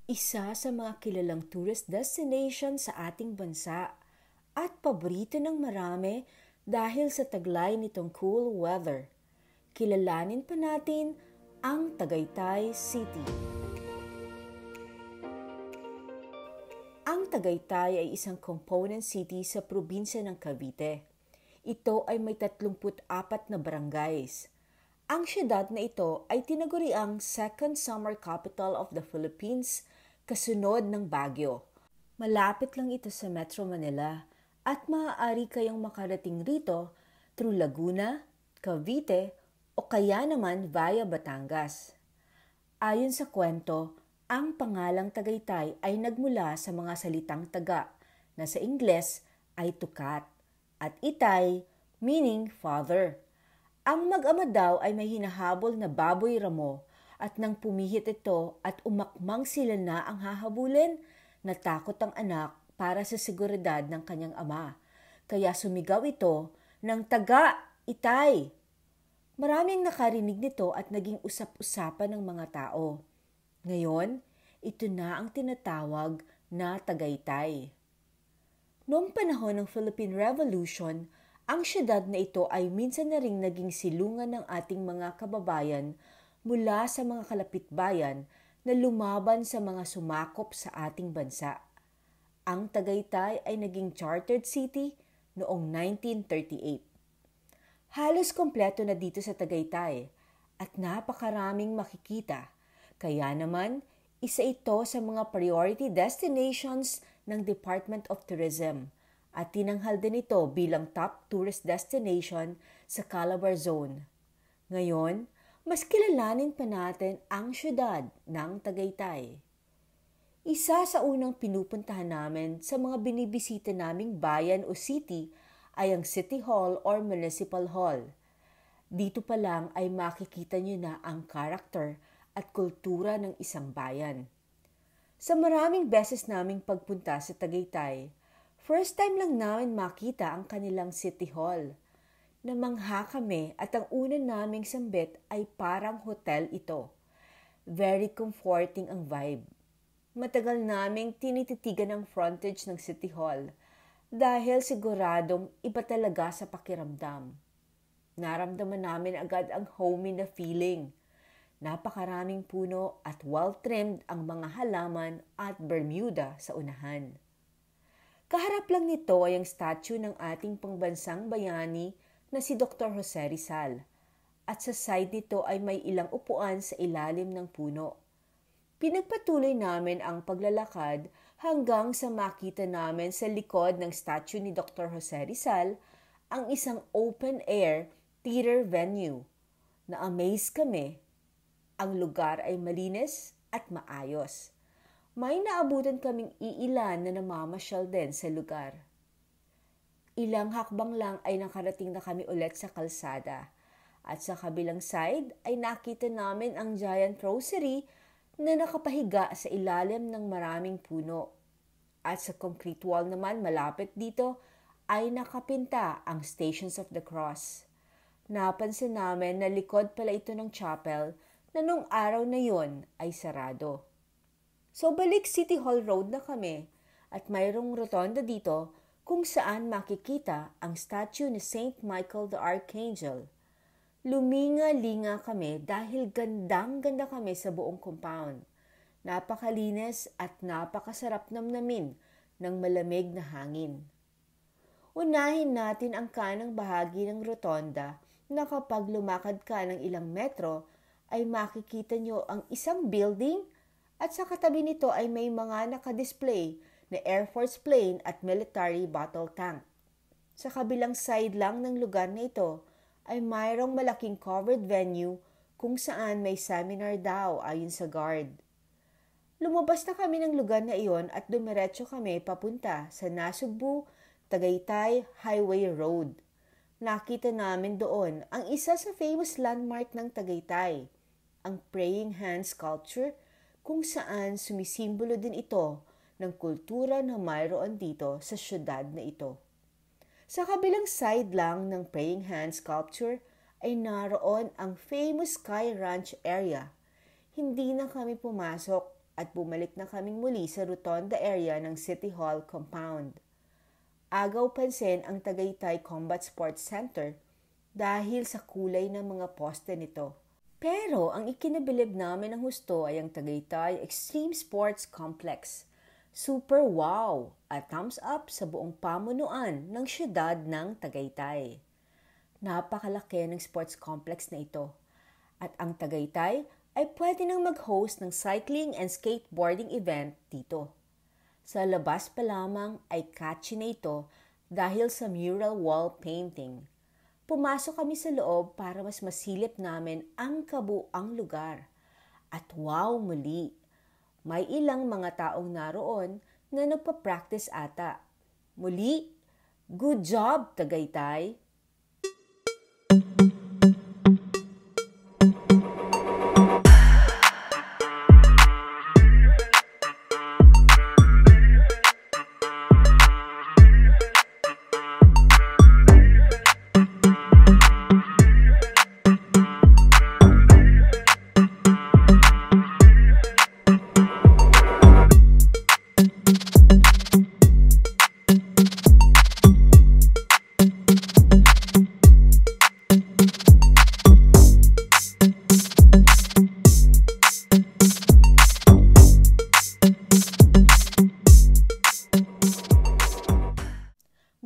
Isa sa mga kilalang tourist destination sa ating bansa at paborito ng marami dahil sa taglay nitong cool weather. Kilalanin pa natin ang Tagaytay City. Ang Tagaytay ay isang component city sa probinsya ng Cavite. Ito ay may 34 na barangays. Ang siyudad na ito ay tinaguriang second summer capital of the Philippines, kasunod ng Baguio. Malapit lang ito sa Metro Manila at maaari kayong makarating rito through Laguna, Cavite o kaya naman via Batangas. Ayon sa kwento, ang pangalang Tagaytay ay nagmula sa mga salitang Taga na sa Ingles ay tukat at Itay meaning father. Ang mag-ama daw ay may hinahabol na baboy ramo at nang pumihit ito at umakmang sila na ang hahabulin, natakot ang anak para sa seguridad ng kanyang ama. Kaya sumigaw ito ng Taga, Itay. Maraming nakarinig nito at naging usap-usapan ng mga tao. Ngayon, ito na ang tinatawag na Tagaytay. Noong panahon ng Philippine Revolution, ang siyudad na ito ay minsan na ring naging silungan ng ating mga kababayan mula sa mga kalapitbayan na lumaban sa mga sumakop sa ating bansa. Ang Tagaytay ay naging chartered city noong 1938. Halos kompleto na dito sa Tagaytay at napakaraming makikita. Kaya naman, isa ito sa mga priority destinations ng Department of Tourism at tinanghal din ito bilang top tourist destination sa Calabar Zone. Ngayon, mas kilalanin pa natin ang siyudad ng Tagaytay. Isa sa unang pinupuntahan namin sa mga binibisita naming bayan o city ay ang City Hall or Municipal Hall. Dito pa lang ay makikita niyo na ang karakter at kultura ng isang bayan. Sa maraming beses naming pagpunta sa Tagaytay, first time lang namin makita ang kanilang City Hall. Namangha kami at ang una naming sambit ay parang hotel ito. Very comforting ang vibe. Matagal naming tinititigan ang frontage ng City Hall dahil siguradong iba talaga sa pakiramdam. Naramdaman namin agad ang homey na feeling. Napakaraming puno at well-trimmed ang mga halaman at Bermuda sa unahan. Kaharap lang nito ay ang statue ng ating pangbansang bayani na si Dr. Jose Rizal at sa side nito ay may ilang upuan sa ilalim ng puno. Pinagpatuloy namin ang paglalakad hanggang sa makita namin sa likod ng statue ni Dr. Jose Rizal ang isang open-air theater venue. Na-amaze kami. Ang lugar ay malinis at maayos. May naabutan kaming iilan na namamasyal din sa lugar. Ilang hakbang lang ay nakarating na kami ulit sa kalsada. At sa kabilang side ay nakita namin ang giant rosary na nakapahiga sa ilalim ng maraming puno. At sa concrete wall naman malapit dito ay nakapinta ang Stations of the Cross. Napansin namin na likod pala ito ng chapel na nung araw na yon ay sarado. So balik City Hall Road na kami at mayroong rotonda dito kung saan makikita ang statue ni Saint Michael the Archangel. Luminga-linga kami dahil gandang-ganda kami sa buong compound. Napakalinis at napakasarap namnamin ng malamig na hangin. Unahin natin ang kanang bahagi ng rotonda na kapag lumakad ka ng ilang metro ay makikita nyo ang isang building at sa katabi nito ay may mga nakadisplay na Air Force plane at military battle tank. Sa kabilang side lang ng lugar na ito ay mayroong malaking covered venue kung saan may seminar daw ayon sa guard. Lumabas na kami ng lugar na iyon at dumiretso kami papunta sa Nasugbu, Tagaytay Highway Road. Nakita namin doon ang isa sa famous landmark ng Tagaytay, ang Praying Hands Sculpture, kung saan sumisimbolo din ito ng kultura na mayroon dito sa syudad na ito. Sa kabilang side lang ng Praying Hands Sculpture ay naroon ang famous Sky Ranch area. Hindi na kami pumasok at bumalik na kaming muli sa Rotonda area ng City Hall compound. Agaw pansin ang Tagaytay Combat Sports Center dahil sa kulay ng mga poste nito. Pero ang ikinabilib namin ng husto ay ang Tagaytay Extreme Sports Complex. Super wow at thumbs up sa buong pamunuan ng siyudad ng Tagaytay. Napakalaki ng sports complex na ito. At ang Tagaytay ay pwede nang mag-host ng cycling and skateboarding event dito. Sa labas pa lamang ay catchy na ito dahil sa mural wall painting. Pumasok kami sa loob para mas masilip namin ang kabuang lugar. At wow muli! May ilang mga taong naroon na nagpa-practice ata. Muli, good job Tagaytay!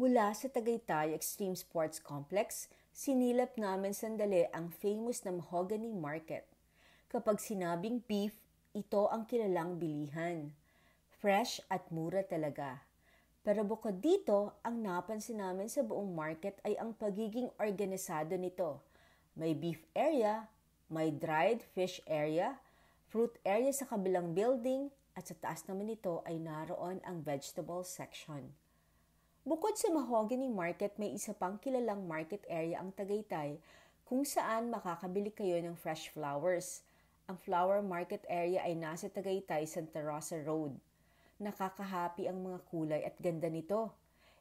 Mula sa Tagaytay Extreme Sports Complex, sinilap namin sandali ang famous na Mahogany Market. Kapag sinabing beef, ito ang kilalang bilihan. Fresh at mura talaga. Pero bukod dito, ang napansin namin sa buong market ay ang pagiging organisado nito. May beef area, may dried fish area, fruit area sa kabilang building, at sa taas naman nito ay naroon ang vegetable section. Bukod sa Mahogany Market, may isa pang kilalang market area ang Tagaytay kung saan makakabili kayo ng fresh flowers. Ang flower market area ay nasa Tagaytay, Santa Rosa Road. Nakakahappy ang mga kulay at ganda nito.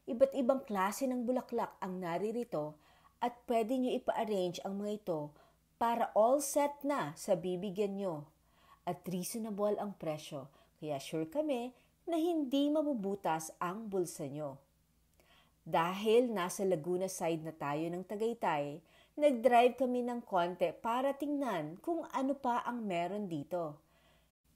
Iba't ibang klase ng bulaklak ang naririto at pwede nyo ipa-arrange ang mga ito para all set na sa bibigyan nyo. At reasonable ang presyo, kaya sure kami na hindi mabubutas ang bulsa nyo. Dahil nasa Laguna side na tayo ng Tagaytay, nag-drive kami ng konti para tingnan kung ano pa ang meron dito.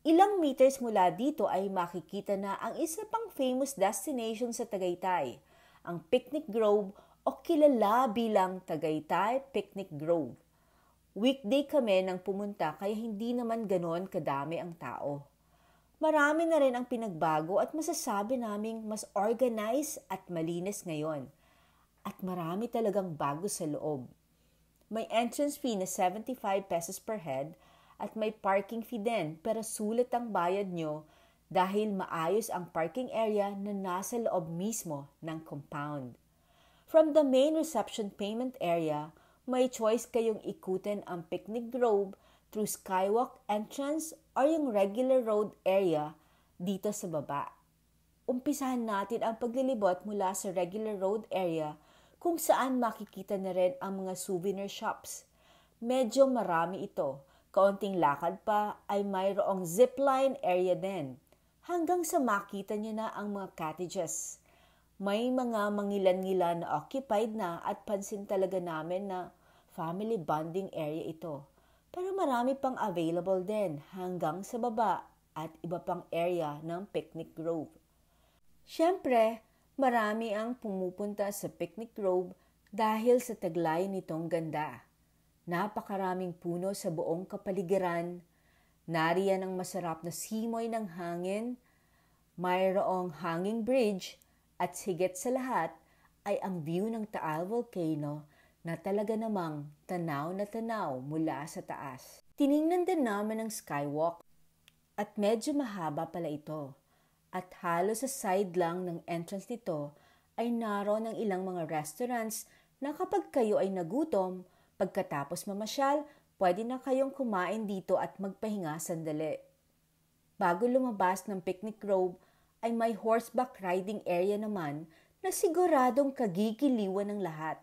Ilang meters mula dito ay makikita na ang isa pang famous destination sa Tagaytay, ang Picnic Grove o kilala bilang Tagaytay Picnic Grove. Weekday kami nang pumunta kaya hindi naman ganon kadami ang tao. Marami na rin ang pinagbago at masasabi naming mas organized at malinis ngayon. At marami talagang bago sa loob. May entrance fee na 75 pesos per head at may parking fee din pero sulit ang bayad nyo dahil maayos ang parking area na nasa loob mismo ng compound. From the main reception payment area, may choice kayong ikutin ang Picnic Grove through skywalk entrance or yung regular road area dito sa baba. Umpisahan natin ang paglilibot mula sa regular road area kung saan makikita na rin ang mga souvenir shops. Medyo marami ito. Kaunting lakad pa ay mayroong zipline area din. Hanggang sa makita nyo na ang mga cottages. May mga mangilan-ngilan na occupied na at pansin talaga namin na family bonding area ito. Pero marami pang available din hanggang sa baba at iba pang area ng Picnic Grove. Siyempre, marami ang pumupunta sa Picnic Grove dahil sa taglay nitong ganda. Napakaraming puno sa buong kapaligiran, nariyan ang masarap na simoy ng hangin, mayroong hanging bridge at higit sa lahat ay ang view ng Taal Volcano na talaga namang tanaw na tanaw mula sa taas. Tiningnan din namin ang skywalk at medyo mahaba pala ito. At halos sa side lang ng entrance nito ay naroon ang ilang mga restaurants na kapag kayo ay nagutom, pagkatapos mamasyal, pwede na kayong kumain dito at magpahinga sandali. Bago lumabas ng Picnic Grove ay may horseback riding area naman na siguradong kagigiliwan ng lahat.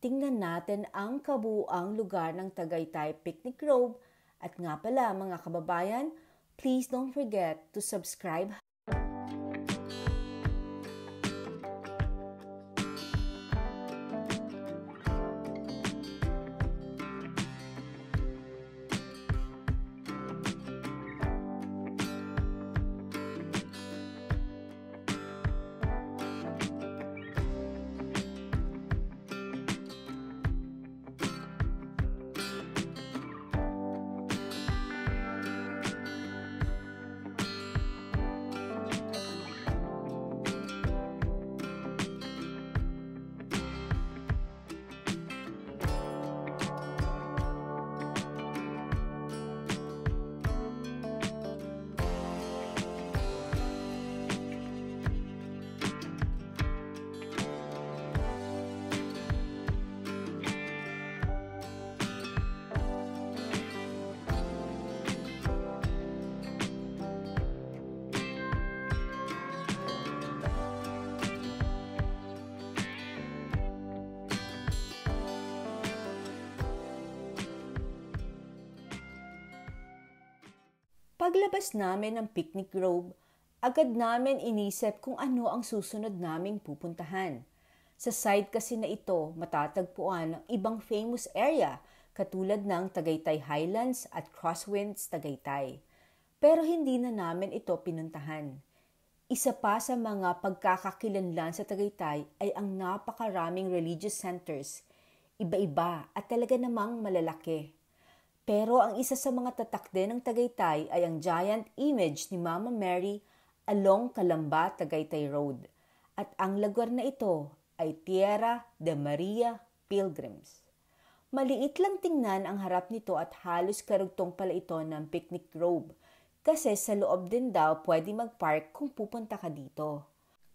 Tingnan natin ang kabuuang lugar ng Tagaytay Picnic Grove at nga pala mga kababayan, Please don't forget to subscribe. Paglabas namin ng picnic grove, agad namin inisip kung ano ang susunod naming pupuntahan. Sa side kasi na ito, matatagpuan ang ibang famous area katulad ng Tagaytay Highlands at Crosswinds Tagaytay. Pero hindi na namin ito pinuntahan. Isa pa sa mga pagkakakilanlan sa Tagaytay ay ang napakaraming religious centers, iba-iba at talaga namang malalaki. Pero ang isa sa mga tatak din ng Tagaytay ay ang giant image ni Mama Mary along Calamba, Tagaytay Road. At ang lugar na ito ay Tierra de Maria Pilgrims. Maliit lang tingnan ang harap nito at halos karugtong pala ito ng picnic grove kasi sa loob din daw pwede mag-park kung pupunta ka dito.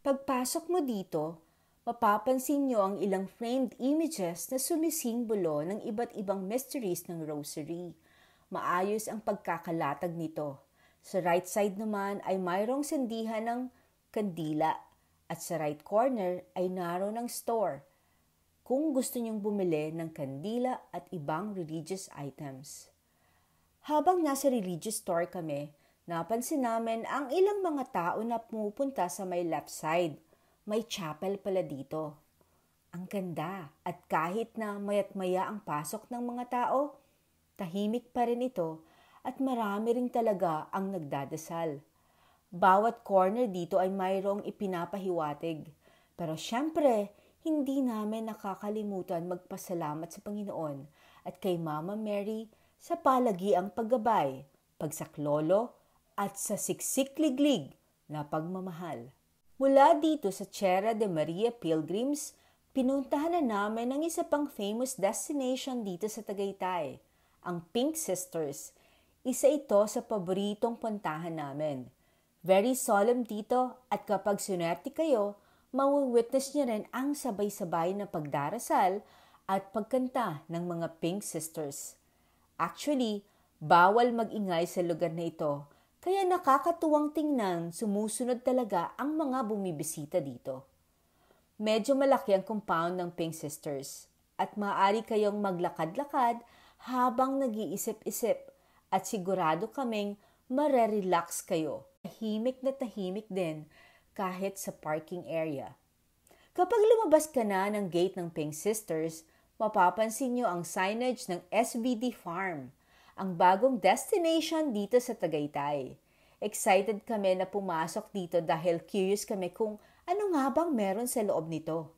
Pagpasok mo dito, mapapansin nyo ang ilang framed images na sumisimbolo ng iba't ibang mysteries ng rosary. Maayos ang pagkakalatag nito. Sa right side naman ay mayroong sandihan ng kandila at sa right corner ay naroon ng store kung gusto nyong bumili ng kandila at ibang religious items. Habang nasa religious store kami, napansin namin ang ilang mga tao na pumupunta sa may left side. May chapel pala dito. Ang ganda at kahit na mayat-maya ang pasok ng mga tao, tahimik pa rin ito at marami rin talaga ang nagdadasal. Bawat corner dito ay mayroong ipinapahiwatig. Pero syempre, hindi namin nakakalimutan magpasalamat sa Panginoon at kay Mama Mary sa palagiang paggabay, pagsaklolo at sa siksik-liglig na pagmamahal. Mula dito sa Tierra de Maria Pilgrims, pinuntahan na namin ang isa pang famous destination dito sa Tagaytay, ang Pink Sisters. Isa ito sa paboritong puntahan namin. Very solemn dito at kapag sunwerte kayo, mawawitness niyo rin ang sabay-sabay na pagdarasal at pagkanta ng mga Pink Sisters. Actually, bawal mag-ingay sa lugar na ito. Kaya nakakatuwang tingnan, sumusunod talaga ang mga bumibisita dito. Medyo malaki ang compound ng Pink Sisters at maaari kayong maglakad-lakad habang nag-iisip-isip at sigurado kaming marerelax kayo. Tahimik na tahimik din kahit sa parking area. Kapag lumabas ka na ng gate ng Pink Sisters, mapapansin nyo ang signage ng SBD Farm, ang bagong destination dito sa Tagaytay. Excited kami na pumasok dito dahil curious kami kung ano nga bang meron sa loob nito.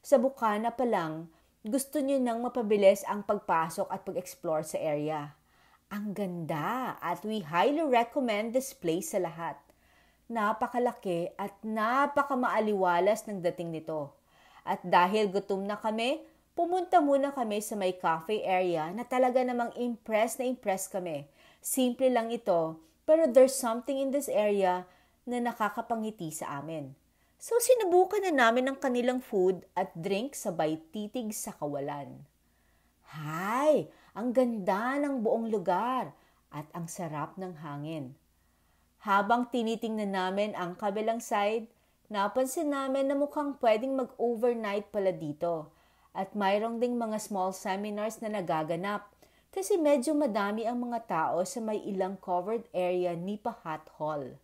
Sa bukana pa lang, gusto nyo nang mapabilis ang pagpasok at pag-explore sa area. Ang ganda at we highly recommend this place sa lahat. Napakalaki at napakamaaliwalas ng dating nito. At dahil gutom na kami, pumunta muna kami sa may cafe area na talaga namang impress na impress kami. Simple lang ito, pero there's something in this area na nakakapangiti sa amin. So sinubukan na namin ang kanilang food at drink sabay titig sa kawalan. Hay! Ang ganda ng buong lugar at ang sarap ng hangin. Habang tinitingnan namin ang kabilang side, napansin namin na mukhang pwedeng mag-overnight pala dito. At mayroong ding mga small seminars na nagaganap. kasi medyo madami ang mga tao sa may ilang covered area ni Pahat Hall.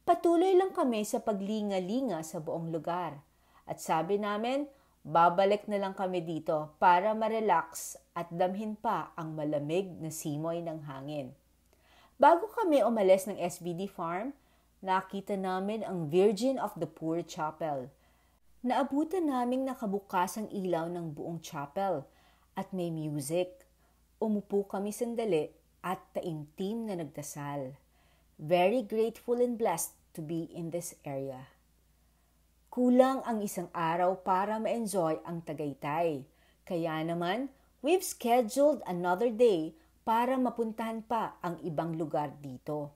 Patuloy lang kami sa paglinga-linga sa buong lugar at sabi namin, babalik na lang kami dito para ma-relax at damhin pa ang malamig na simoy ng hangin. Bago kami umalis ng SBD Farm, nakita namin ang Virgin of the Poor Chapel. Naabutan naming nakabukas ang ilaw ng buong chapel at may music. Umupo kami sandali at taimtim na nagdasal. Very grateful and blessed to be in this area. Kulang ang isang araw para ma-enjoy ang Tagaytay. Kaya naman, we've scheduled another day para mapuntahan pa ang ibang lugar dito.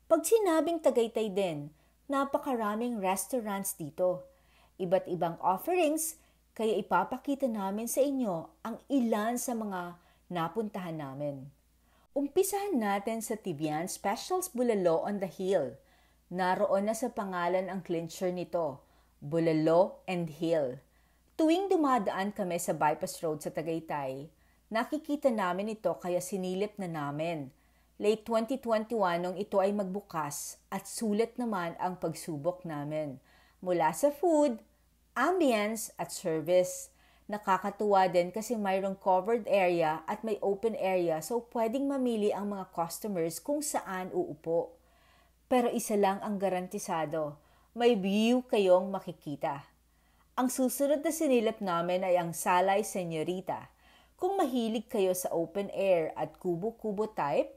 Pag sinabing Tagaytay din, napakaraming restaurants dito. Iba't ibang offerings, kaya ipapakita namin sa inyo ang ilan sa mga napuntahan namin. Umpisahan natin sa Tibian Specials Bulalo on the Hill. Naroon na sa pangalan ang clincher nito, Bulalo and Hill. Tuwing dumadaan kami sa bypass road sa Tagaytay, nakikita namin ito kaya sinilip na namin. Late 2021 nung ito ay magbukas at sulit naman ang pagsubok namin. Mula sa food, ambience at service. Nakakatuwa din kasi mayroong covered area at may open area so pwedeng mamili ang mga customers kung saan uupo. Pero isa lang ang garantisado, may view kayong makikita. Ang susunod na sinilip namin ay ang Salay Señorita. Kung mahilig kayo sa open air at kubo-kubo type,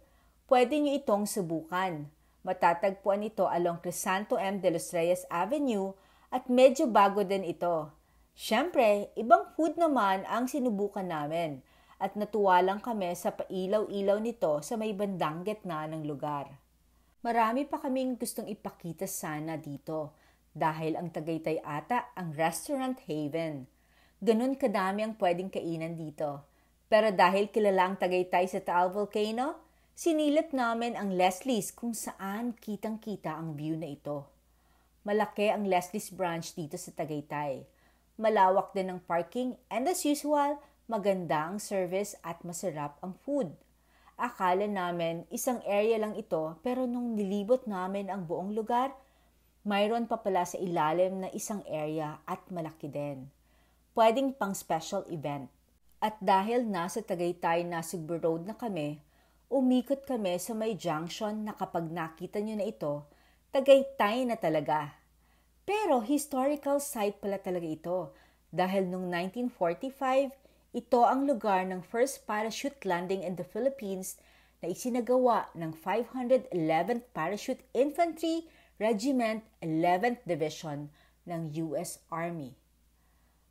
pwede nyo itong subukan. Matatagpuan ito along Crisanto M. de los Reyes Avenue at medyo bago din ito. Siyempre, ibang food naman ang sinubukan namin at natuwa lang kami sa pailaw-ilaw nito sa may bandang gitna ng lugar. Marami pa kaming gustong ipakita sana dito dahil ang Tagaytay ata ang restaurant haven. Ganun kadami ang pwedeng kainan dito. Pero dahil kilala ang Tagaytay sa Taal Volcano, sinilip namin ang Leslie's kung saan kitang-kita ang view na ito. Malaki ang Leslie's branch dito sa Tagaytay. Malawak din ang parking and as usual, maganda ang service at masarap ang food. Akala namin isang area lang ito pero nung nilibot namin ang buong lugar, mayroon pa pala sa ilalim na isang area at malaki din. Pwedeng pang special event. At dahil nasa Tagaytay Nasugbu Road na kami, umikot kami sa may junction na kapag nakita nyo na ito, Tagaytay na talaga. Pero historical site pala talaga ito dahil noong 1945, ito ang lugar ng first parachute landing in the Philippines na isinagawa ng 511th Parachute Infantry Regiment 11th Division ng US Army.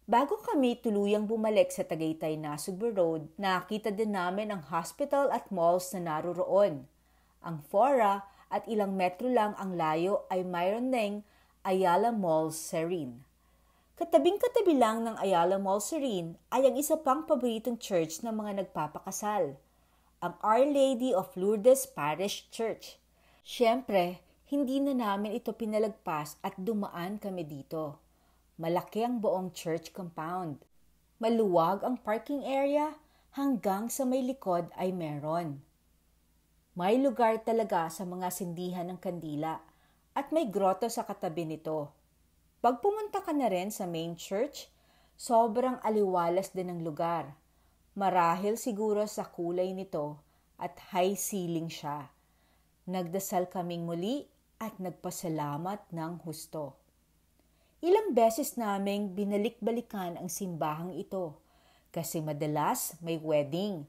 Bago kami tuluyang bumalik sa Tagaytay Nasugbu Road, nakita din namin ang hospital at malls na naroroon. Ang Fora at ilang metro lang ang layo ay mayroon ding Ayala Mall Serene. Katabing-katabi lang ng Ayala Mall Serene ay ang isa pang paboritong church ng mga nagpapakasal, ang Our Lady of Lourdes Parish Church. Siyempre, hindi na namin ito pinalagpas at dumaan kami dito. Malaki ang buong church compound. Maluwag ang parking area hanggang sa may likod ay meron. May lugar talaga sa mga sindihan ng kandila at may grotto sa katabi nito. Pag pumunta ka na rin sa main church, sobrang aliwalas din ang lugar. Marahil siguro sa kulay nito at high ceiling siya. Nagdasal kaming muli at nagpasalamat ng husto. Ilang beses naming binalik-balikan ang simbahang ito kasi madalas may wedding.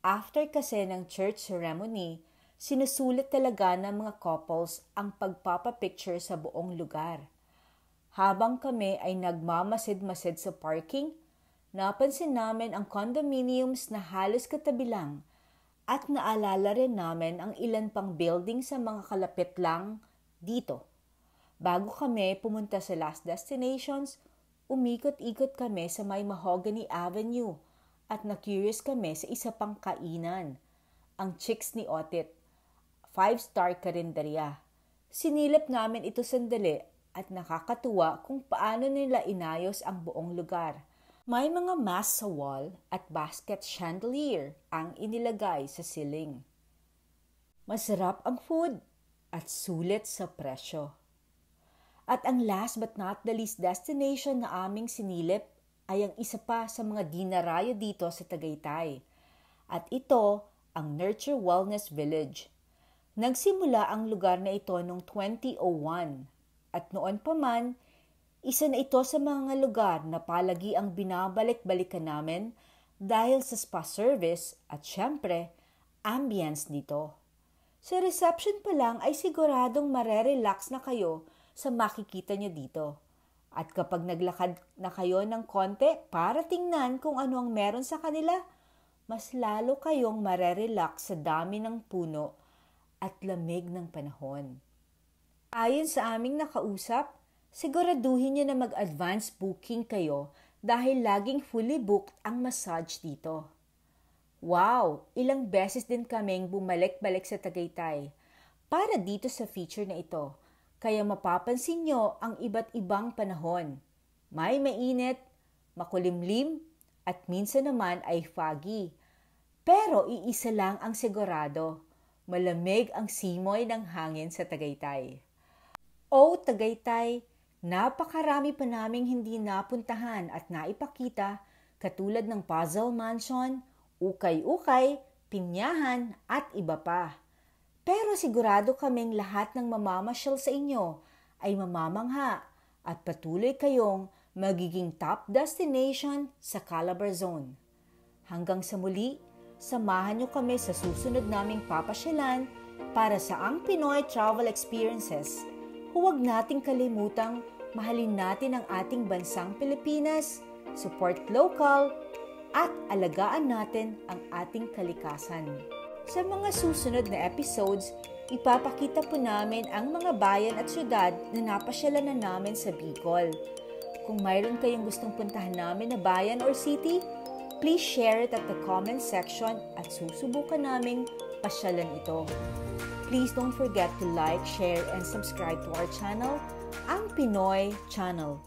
After kasi ng church ceremony, sinusulit talaga ng mga couples ang pagpapapicture sa buong lugar. Habang kami ay nagmamasid-masid sa parking, napansin namin ang condominiums na halos katabi lang at naalala rin namin ang ilan pang building sa mga kalapit lang dito. Bago kami pumunta sa last destinations, umikot-ikot kami sa may Mahogany Avenue at na-curious kami sa isa pang kainan, ang Chicks ni Otit, 5-star karinderya. Sinilip namin ito sandali at nakakatuwa kung paano nila inayos ang buong lugar. May mga mask sa wall at basket chandelier ang inilagay sa ceiling. Masarap ang food at sulit sa presyo. At ang last but not the least destination na aming sinilip ay ang isa pa sa mga dinarayo dito sa Tagaytay. At ito ang Nurture Wellness Village. Nagsimula ang lugar na ito noong 2001 at noon pa man, isa na ito sa mga lugar na palagi ang binabalik-balikan namin dahil sa spa service at syempre, ambience nito. Sa reception pa lang ay siguradong marerelax na kayo sa makikita nyo dito. At kapag naglakad na kayo ng konti para tingnan kung ano ang meron sa kanila, mas lalo kayong marerelax sa dami ng puno at lamig ng panahon. Ayon sa aming nakausap, siguraduhin niyo na mag-advance booking kayo dahil laging fully booked ang massage dito. Wow! Ilang beses din kaming bumalik-balik sa Tagaytay para dito sa feature na ito. Kaya mapapansin nyo ang iba't ibang panahon. May mainit, makulimlim, at minsan naman ay foggy. Pero iisa lang ang sigurado, malamig ang simoy ng hangin sa Tagaytay. O Tagaytay, napakarami pa naming hindi napuntahan at naipakita katulad ng Puzzle Mansion, Ukay-Ukay, Pinyahan at iba pa. Pero sigurado kaming lahat ng mamamasyal sa inyo ay mamamangha at patuloy kayong magiging top destination sa Calabarzon. Hanggang sa muli, samahan niyo kami sa susunod naming papasyalan para sa Ang Pinoy Travel Experiences. Huwag nating kalimutang mahalin natin ang ating bansang Pilipinas, support local, at alagaan natin ang ating kalikasan. Sa mga susunod na episodes, ipapakita po namin ang mga bayan at syudad na napasyalan na namin sa Bicol. Kung mayroon kayong gustong puntahan namin na bayan or city, please share it at the comment section at susubukan naming pasyalan ito. Please don't forget to like, share, and subscribe to our channel, Ang Pinoy Channel.